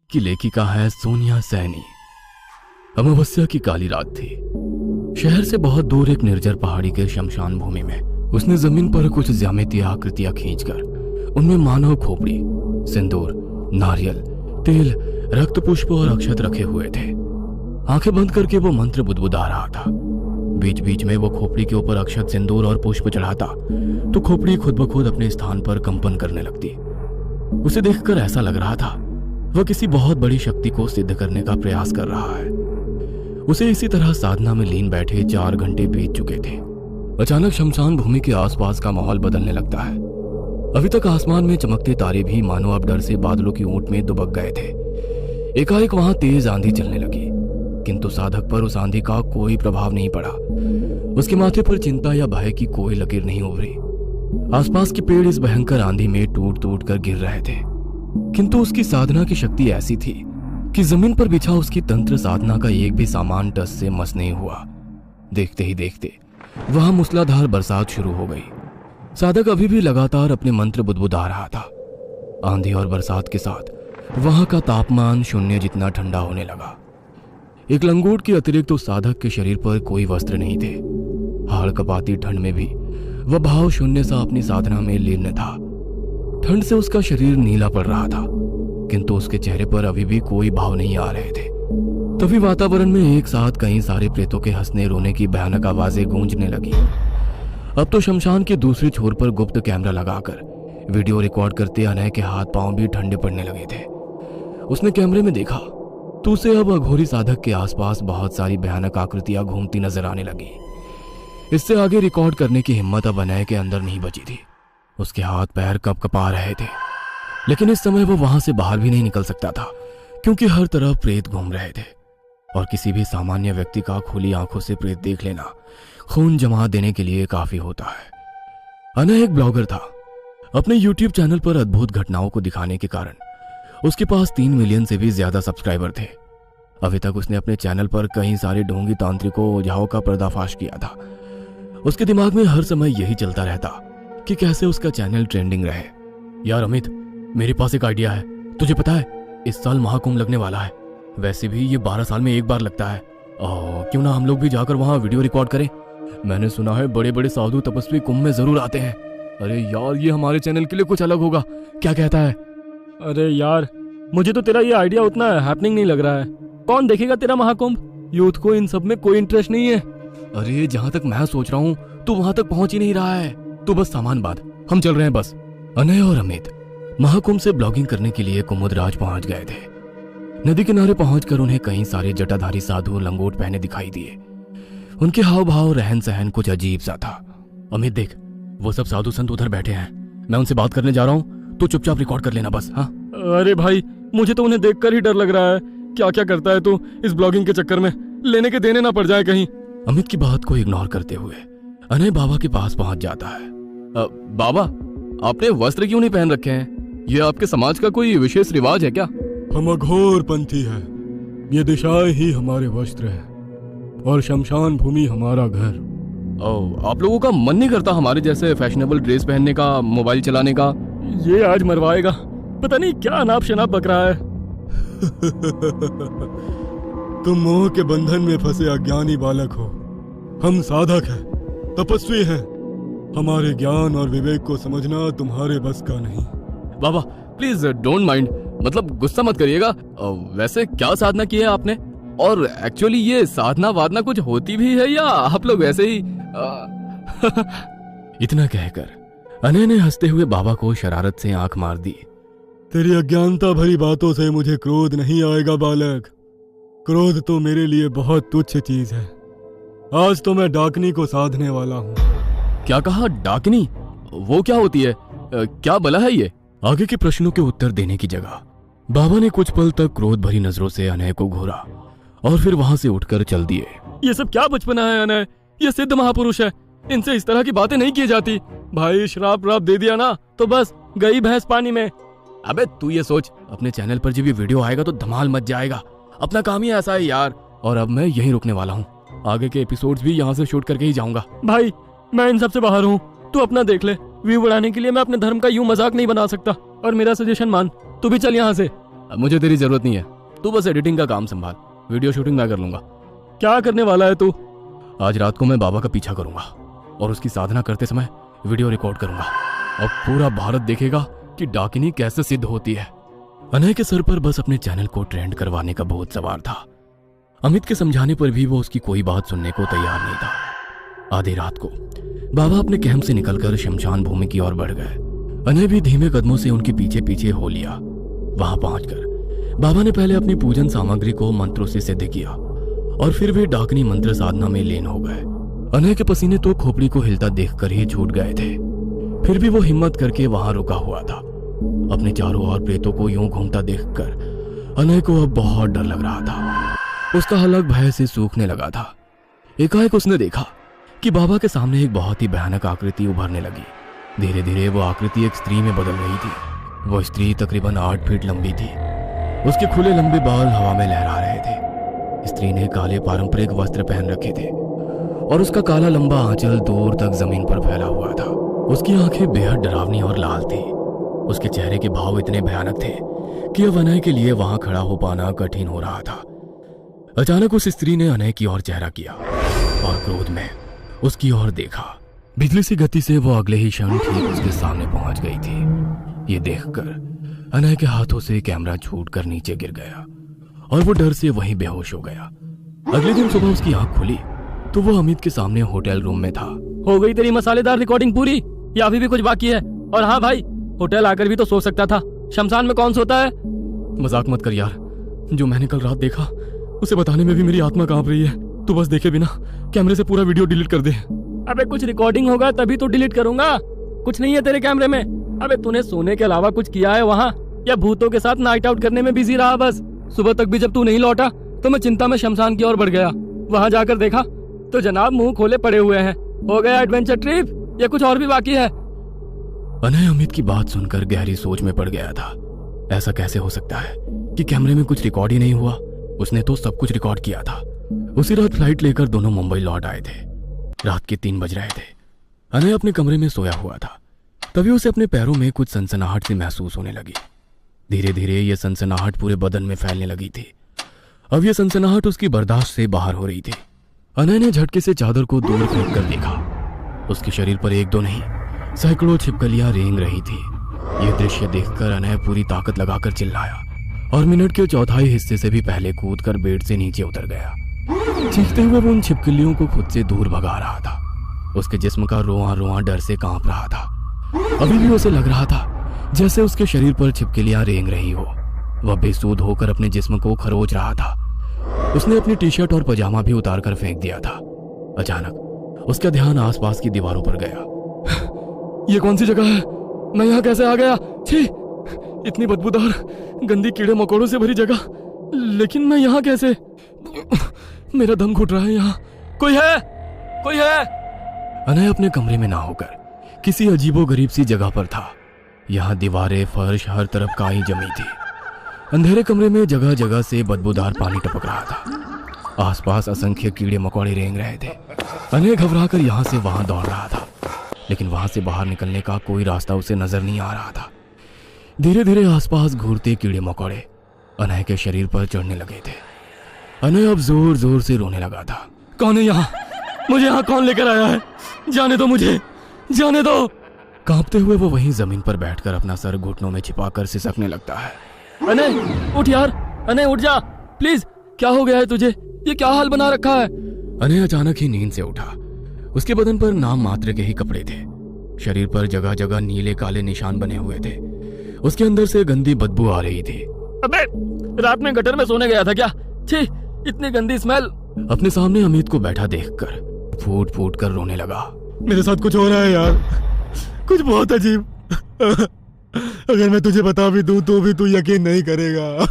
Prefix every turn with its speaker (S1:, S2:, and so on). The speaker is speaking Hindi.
S1: की लेखिका है सोनिया सैनी। अमावस्या की काली रात थी। शहर से बहुत दूर एक निर्जर पहाड़ी के शमशान भूमि में उसने जमीन पर कुछ ज्यामितीय आकृतियां खींचकर उनमें मानव खोपड़ी, सिंदूर, नारियल, तेल, रक्त पुष्प और अक्षत रखे हुए थे। आंखें बंद करके वो मंत्र बुदबुदा रहा था। बीच बीच में वो खोपड़ी के ऊपर अक्षत, सिंदूर और पुष्प चढ़ाता तो खोपड़ी खुद ब खुद अपने स्थान पर कंपन करने लगती। उसे देखकर ऐसा लग रहा था वह किसी बहुत बड़ी शक्ति को सिद्ध करने का प्रयास कर रहा है। उसे इसी तरह साधना में लीन बैठे 4 घंटे बीत चुके थे। अचानक शमशान भूमि के आसपास का माहौल बदलने लगता है। अभी तक आसमान में चमकते तारे भी मानो अब डर से बादलों की ऊंट में दुबक गए थे। एकाएक वहां तेज आंधी चलने लगी, किंतु साधक पर उस आंधी का कोई प्रभाव नहीं पड़ा। उसके माथे पर चिंता या भय की कोई लकीर नहीं उभरी। आसपास के पेड़ इस भयंकर आंधी में टूट टूट कर गिर रहे थे, किंतु उसकी साधना की शक्ति ऐसी थी कि जमीन पर बिछा उसकी तंत्र साधना का एक भी सामान टस से मस नहीं हुआ। देखते ही देखते वहां मूसलाधार बरसात शुरू हो गई। साधक अभी भी लगातार अपने मंत्र बुदबुदा रहा था। आंधी और बरसात के साथ वहां का तापमान 0 जितना ठंडा होने लगा। एक लंगोट के अतिरिक्त उस साधक के शरीर पर कोई वस्त्र नहीं थे। हाड़ कपाती ठंड में भी वह भाव शून्य सा अपनी साधना में लीन था। ठंड से उसका शरीर नीला पड़ रहा था, किंतु उसके चेहरे पर अभी भी कोई भाव नहीं आ रहे थे। तभी वातावरण में एक साथ कई सारे प्रेतों के हंसने रोने की भयानक आवाजें गूंजने लगी। अब तो शमशान के दूसरी छोर पर गुप्त कैमरा लगाकर वीडियो रिकॉर्ड करते अनय के हाथ पांव भी ठंडे पड़ने लगे थे। उसने कैमरे में देखा तो उसे अब अघोरी साधक के आसपास बहुत सारी भयानक आकृतियां घूमती नजर आने लगी। इससे आगे रिकॉर्ड करने की हिम्मत अब अनय के अंदर नहीं बची थी। उसके हाथ पैर कपकपा रहे थे, लेकिन इस समय वो वहां से बाहर भी नहीं निकल सकता था, क्योंकि हर तरफ प्रेत घूम रहे थे। और किसी भी सामान्य व्यक्ति का खुली आंखों से प्रेत देख लेना खून जमा देने के लिए काफी होता है। अनय एक ब्लॉगर था। अपने YouTube चैनल पर अद्भुत घटनाओं को दिखाने के कारण उसके पास 3 मिलियन से भी ज्यादा सब्सक्राइबर थे। अभी तक उसने अपने चैनल पर कई सारे ढोंगी तांत्रिकों, ओझाओं का पर्दाफाश किया था। उसके दिमाग में हर समय यही चलता रहता कि कैसे उसका चैनल ट्रेंडिंग रहे। यार अमित, मेरे पास एक आइडिया है। तुझे पता है इस साल महाकुंभ लगने वाला है। वैसे भी ये 12 साल में एक बार लगता है। क्यों ना हम लोग भी जाकर वहां वीडियो रिकॉर्ड करें। मैंने सुना है बड़े बड़े साधु तपस्वी कुंभ में जरूर आते हैं। अरे यार, ये हमारे चैनल के लिए कुछ अलग होगा। क्या कहता है?
S2: अरे यार, मुझे तो तेरा ये आइडिया उतना हैपनिंग नहीं लग रहा है। कौन देखेगा तेरा महाकुंभ? यूथ को इन सब में कोई इंटरेस्ट नहीं है।
S1: अरे जहां तक मैं सोच रहा हूँ तो वहां तक पहुंच ही नहीं रहा है। तो बस सामान बांध, हम चल रहे हैं बस। अनय और अमित महाकुंभ से ब्लॉगिंग करने के लिए कुमुदराज पहुंच गए थे। नदी किनारे पहुंचकर उन्हें कई सारे जटाधारी साधु लंगोट पहने दिखाई दिए। उनके हाव भाव, रहन सहन कुछ अजीब सा था। अमित देख, वो सब साधु संत उधर बैठे हैं। मैं उनसे बात करने जा रहा हूँ, तो चुपचाप रिकॉर्ड कर लेना बस। हाँ।
S2: अरे भाई, मुझे तो उन्हें देखकर ही डर लग रहा है। क्या क्या करता है तू इस ब्लॉगिंग के चक्कर में? लेने के देने ना पड़ जाए कहीं।
S1: अमित की बात को इग्नोर करते हुए अनय बाबा के पास पहुंच जाता है। बाबा, आपने वस्त्र क्यों नहीं पहन रखे हैं? ये आपके समाज का कोई विशेष रिवाज है क्या?
S3: हम अघोर पंथी है। ये दिशाएं ही हमारे वस्त्र है और शमशान भूमि हमारा घर।
S1: आप लोगों का मन नहीं करता हमारे जैसे फैशनेबल ड्रेस पहनने का, मोबाइल चलाने का?
S2: ये आज मरवाएगा। पता नहीं क्या अनाप शनाप बक रहा है।
S3: तुम मोह के बंधन में फंसे अज्ञानी बालक हो। हम साधक हैं, तपस्वी हैं। हमारे ज्ञान और विवेक को समझना तुम्हारे बस का नहीं।
S1: बाबा प्लीज डोंट माइंड, मतलब गुस्सा मत करिएगा। वैसे क्या साधना की है आपने? और एक्चुअली ये साधना वादना कुछ होती भी है या आप लोग वैसे ही? इतना कहकर अनय ने हंसते हुए बाबा को शरारत से आंख मार दी।
S3: तेरी अज्ञानता भरी बातों से मुझे क्रोध नहीं आएगा बालक। क्रोध तो मेरे लिए बहुत तुच्छ चीज है। आज तो मैं डाकनी को साधने वाला हूँ।
S1: क्या कहा? डाकनी? वो क्या होती है? क्या बला है ये? आगे के प्रश्नों के उत्तर देने की जगह बाबा ने कुछ पल तक क्रोध भरी नजरों से अनय को घूरा और फिर वहां से उठकर चल दिए।
S2: ये सब क्या बचपना है अनय? ये सिद्ध महापुरुष है, इनसे इस तरह की बातें नहीं की जाती। भाई श्राप राप दे दिया ना तो बस गई भैंस पानी में।
S1: अबे तू ये सोच, अपने चैनल पर जब ये वीडियो आएगा तो धमाल मच जाएगा। अपना काम ही ऐसा है यार। और अब मैं यहीं रुकने वाला हूँ। आगे के एपिसोड्स भी यहाँ से शूट करके ही जाऊंगा।
S2: भाई मैं इन सब से बाहर हूँ, तू अपना देख ले। व्यू बढ़ाने के लिए मैं अपने धर्म का यूं मजाक नहीं बना सकता। और मेरा सजेशन मान, तू भी चल यहाँ से।
S1: अब मुझे तेरी जरूरत नहीं है, तू बस एडिटिंग का काम संभाल, वीडियो शूटिंग मैं कर लूंगा।
S2: क्या करने वाला है तू?
S1: आज रात को मैं बाबा का पीछा करूंगा और उसकी साधना करते समय वीडियो रिकॉर्ड करूंगा और पूरा भारत देखेगा कि डाकिनी कैसे सिद्ध होती है। अनय के सर पर बस अपने चैनल को ट्रेंड करवाने का भूत सवार था। अमित के समझाने पर भी वो उसकी कोई बात सुनने को तैयार नहीं था। आधी रात को बाबा अपने कैंप से निकलकर शमशान भूमि की ओर बढ़ गए। अनय भी धीमे कदमों से उनके पीछे पीछे हो लिया। वहां पहुंचकर बाबा ने पहले अपनी पूजन सामग्री को मंत्रों से सिद्ध किया और फिर वे डाकिनी मंत्र साधना में लीन हो गए। अनय के पसीने तो खोपड़ी को हिलता देखकर ही छूट गए थे, फिर भी वो हिम्मत करके वहां रुका हुआ था। अपने चारों ओर प्रेतों को यूं घूमता देखकर अनय को अब बहुत डर लग रहा था। उसका हलक भय से सूखने लगा था। एकाएक उसने देखा कि बाबा के सामने एक बहुत ही भयानक आकृति उभरने लगी। धीरे धीरे वो आकृति एक स्त्री में बदल रही थी। वो स्त्री तकरीबन 8 फीट लंबी थी। उसके खुले लंबे बाल हवा में लहरा रहे थे। स्त्री ने काले पारंपरिक वस्त्र पहन रखे थे और उसका काला लंबा आंचल दूर तक जमीन पर फैला हुआ था। उसकी आंखें बेहद डरावनी और लाल थी। उसके चेहरे के भाव इतने भयानक थे कि अब अनय के लिए वहां खड़ा हो पाना कठिन हो रहा था। अचानक उस स्त्री ने अनय की ओर चेहरा किया और क्रोध में उसकी ओर देखा। बिजली सी गति से वो अगले ही क्षण ठीक उसके सामने पहुंच गई थी। ये देखकर अनय के हाथों से कैमरा छूटकर नीचे गिर गया और वो डर से वहीं बेहोश हो गया। अगले दिन सुबह उसकी आंख खुली तो वो अमित के सामने होटल रूम में था।
S2: हो गई तेरी मसालेदार रिकॉर्डिंग पूरी या अभी भी कुछ बाकी है? और हाँ भाई, होटल आकर भी तो सो सकता था, शमशान में कौन सोता है?
S1: मजाक मत कर यार, जो मैंने कल रात देखा उसे बताने में भी मेरी आत्मा कांप रही है। तू बस देखे बिना कैमरे से पूरा वीडियो डिलीट कर दे।
S2: अबे कुछ रिकॉर्डिंग होगा तभी तो डिलीट करूंगा, कुछ नहीं है तेरे कैमरे में। अबे तूने सोने के अलावा कुछ किया है वहाँ या भूतों के साथ नाइट आउट करने में बिजी रहा? बस सुबह तक भी जब तू नहीं लौटा तो मैं चिंता में शमशान की ओर बढ़ गया। वहाँ जाकर देखा तो जनाब मुंह खोले पड़े हुए हैं। हो गया एडवेंचर ट्रिप या कुछ और भी बाकी है?
S1: अनय अमित की बात सुनकर गहरी सोच में पड़ गया था। ऐसा कैसे हो सकता है कि कैमरे में कुछ रिकॉर्ड ही नहीं हुआ? उसने तो सब कुछ रिकॉर्ड किया था। उसी रात फ्लाइट लेकर दोनों मुंबई लौट आए थे। रात के 3 बज रहे थे। अनय अपने कमरे में सोया हुआ था। तभी उसे अपने पैरों में कुछ सनसनाहट सी महसूस होने लगी। धीरे धीरे ये सनसनाहट पूरे बदन में फैलने लगी थी। अब ये सनसनाहट उसकी बर्दाश्त से बाहर हो रही थी। अनय ने झटके से चादर को दूर फेंक कर देखा। उसके शरीर पर 1-2 नहीं, सैकड़ों छिपकलियां रेंग रही थी। ये दृश्य देखकर अनय पूरी ताकत लगाकर चिल्लाया और मिनट के 1/4 हिस्से से भी पहले कूदकर बेड से नीचे उतर गया। चीखते हुए वो उन छिपकलियों को खुद से दूर भगा रहा था। उसके जिस्म का रोआं रोआं डर से कांप रहा था। अभी भी उसे लग रहा था जैसे उसके शरीर पर छिपकलियां रेंग रही हो। वह बेसुध होकर अपने जिस्म को खरोच रहा था। उसने अपनी टी-शर्ट और पजामा भी उतार कर फेंक दिया था। अचानक उसका ध्यान आसपास की दीवारों पर गया।
S2: ये कौन सी जगह है? मैं यहाँ कैसे आ गया? छी, इतनी बदबूदार गंदी कीड़े मकोड़ों से भरी जगह, लेकिन मैं यहाँ कैसे? मेरा दम घुट रहा है। यहाँ कोई है? कोई है?
S1: अनय अपने कमरे में ना होकर किसी अजीबोगरीब सी जगह पर था। यहाँ दीवारें, फर्श, हर तरफ काई जमी थी। अंधेरे कमरे में जगह जगह से बदबूदार पानी टपक रहा था। आसपास असंख्य कीड़े मकोड़े रेंग रहे थे। अनय घबराकर यहाँ से वहां दौड़ रहा था, लेकिन वहां से बाहर निकलने का कोई रास्ता उसे नजर नहीं आ रहा था। धीरे धीरे आसपास घूरते कीड़े मकोड़े अनय के शरीर पर चढ़ने लगे थे। अनय अब जोर जोर से रोने लगा था।
S2: कौन है यहाँ? मुझे यहाँ कौन लेकर आया है? जाने दो मुझे, जाने दो।
S1: कांपते हुए वो वहीं जमीन पर बैठकर अपना सर घुटनों में छिपाकर सिसकने लगता है।
S2: अनय उठ यार, अनय उठ जा प्लीज। क्या हो गया है तुझे? ये क्या हाल बना रखा है?
S1: अनय अचानक ही नींद से उठा। उसके बदन पर नाम मात्र के ही कपड़े थे। शरीर पर जगह जगह नीले काले निशान बने हुए थे। उसके अंदर से गंदी बदबू आ रही थी।
S2: अबे रात में गटर में सोने गया था क्या? छी, इतनी गंदी स्मेल।
S1: अपने सामने अमित को बैठा देखकर फूट फूट कर रोने लगा।
S3: मेरे साथ कुछ हो रहा है यार, कुछ बहुत अजीब। अगर मैं तुझे बता भी दूं तो भी तू यकीन नहीं करेगा।